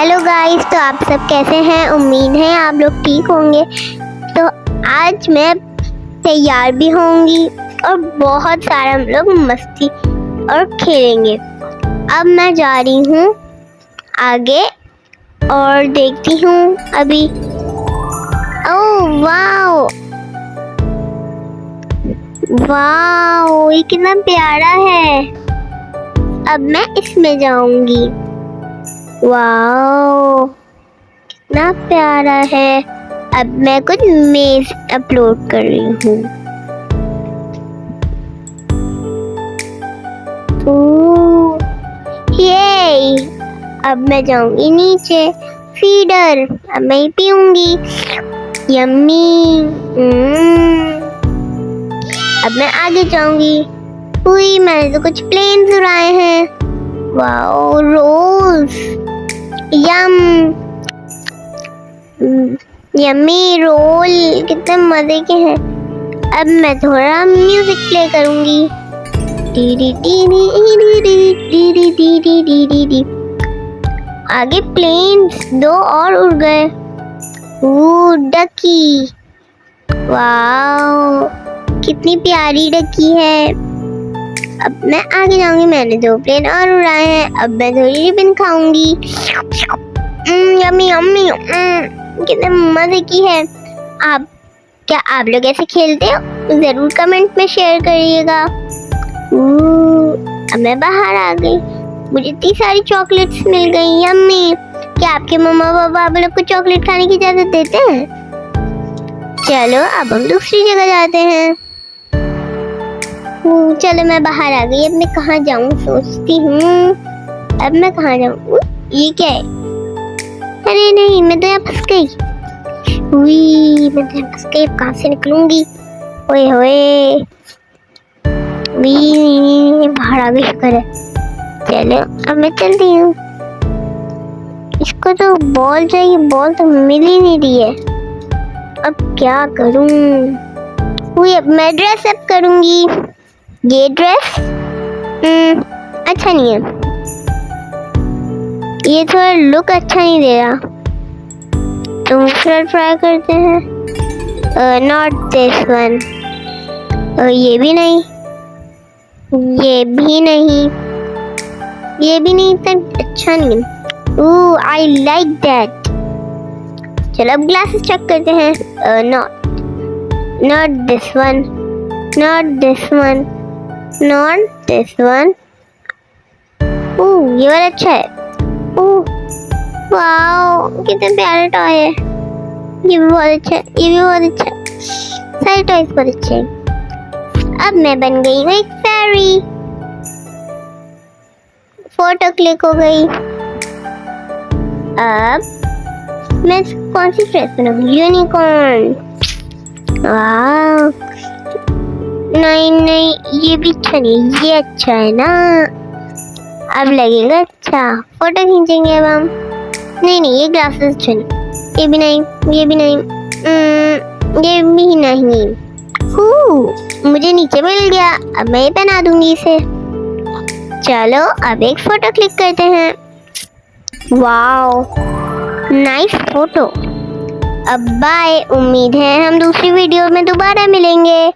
Hello guys, तो आप सब कैसे हैं? उम्मीद है आप लोग ठीक होंगे। तो आज मैं तैयार भी होंगी और बहुत सारा हम लोग मस्ती और खेलेंगे। अब मैं जा रही हूँ आगे और देखती हूँ अभी। ओह वाओ वाओ, ये कितना प्यारा है। अब मैं इसमें जाऊंगी। वाओ कितना प्यारा है। अब मैं कुछ मेज अपलोड कर रही हूँ। ये अब मैं जाऊंगी नीचे। फीडर अब मैं पीऊंगी। यम्मी। अब मैं आगे जाऊंगी। हुई, मैंने तो कुछ प्लेन्स उड़ाए हैं। वाओ रोल्स, यम यम्मी रोल कितने मजे के हैं। अब मैं थोड़ा म्यूजिक प्ले करूंगी। D D D D D D D D D D D D. आगे प्लेन्स दो और उड़ गए। डकी, वाओ कितनी प्यारी डकी है। अब मैं आगे जाऊंगी। मैंने दो प्लेन और उड़ाए हैं। अब मैं थोड़ी रिबन खाऊंगी। यम्मी यम्मी, कितने मजे की है। क्या आप लोग ऐसे खेलते हो? जरूर कमेंट में शेयर करिएगा। अब मैं बाहर आ गई। मुझे इतनी सारी चॉकलेट्स मिल गई। यम्मी। क्या आपके मम्मा पापा आप लोग को चॉकलेट खाने की इजाजत देते हैं? चलो अब हम दूसरी जगह जाते हैं। चलो मैं बाहर आ गई। अब मैं कहाँ जाऊँ सोचती हूँ। अब मैं कहाँ जाऊँ? ये क्या है? अरे नहीं, मैं तो यहाँ फंस गई। मैं तो यहाँ फंस गई। कहाँ से निकलूंगी? ओए होए, बाहर आ गई। शुक्र है। चलो अब मैं चलती हूँ। इसको तो बॉल चाहिए, बॉल तो मिल ही नहीं रही है। अब क्या करूँ? अब मैं ड्रेस अप करूंगी। ये ड्रेस अच्छा नहीं है। ये थोड़ा लुक अच्छा नहीं दे रहा। तो दूसरा ट्राई करते हैं। Not this one. ये भी नहीं, ये भी नहीं, ये भी नहीं। इतना अच्छा नहीं। I like that. चलो अब ग्लासेस चेक करते हैं। Not this one, not this one, not this one. ये वाला अच्छा है। वाओ कितने प्यारे टॉय है। ये भी बहुत अच्छा है, ये भी बहुत अच्छा है। सारे टॉयज बहुत अच्छे हैं। अब मैं बन गई हूँ एक फेरी। फोटो क्लिक हो गई। अब मैं कौन सी ड्रेस बनाऊंगी? यूनिकॉर्न। वाह नहीं नहीं, ये भी अच्छा नहीं। ये अच्छा है ना, अब लगेगा अच्छा। फोटो खींचेंगे अब हम। नहीं नहीं, ये ग्लासेस अच्छा नहीं। ये भी नहीं, ये भी नहीं, ये भी नहीं। मुझे नीचे मिल गया। अब मैं ये पहना दूंगी इसे। चलो अब एक फोटो क्लिक करते हैं। Wow nice photo. अब बाय। उम्मीद है हम दूसरी वीडियो में दोबारा मिलेंगे।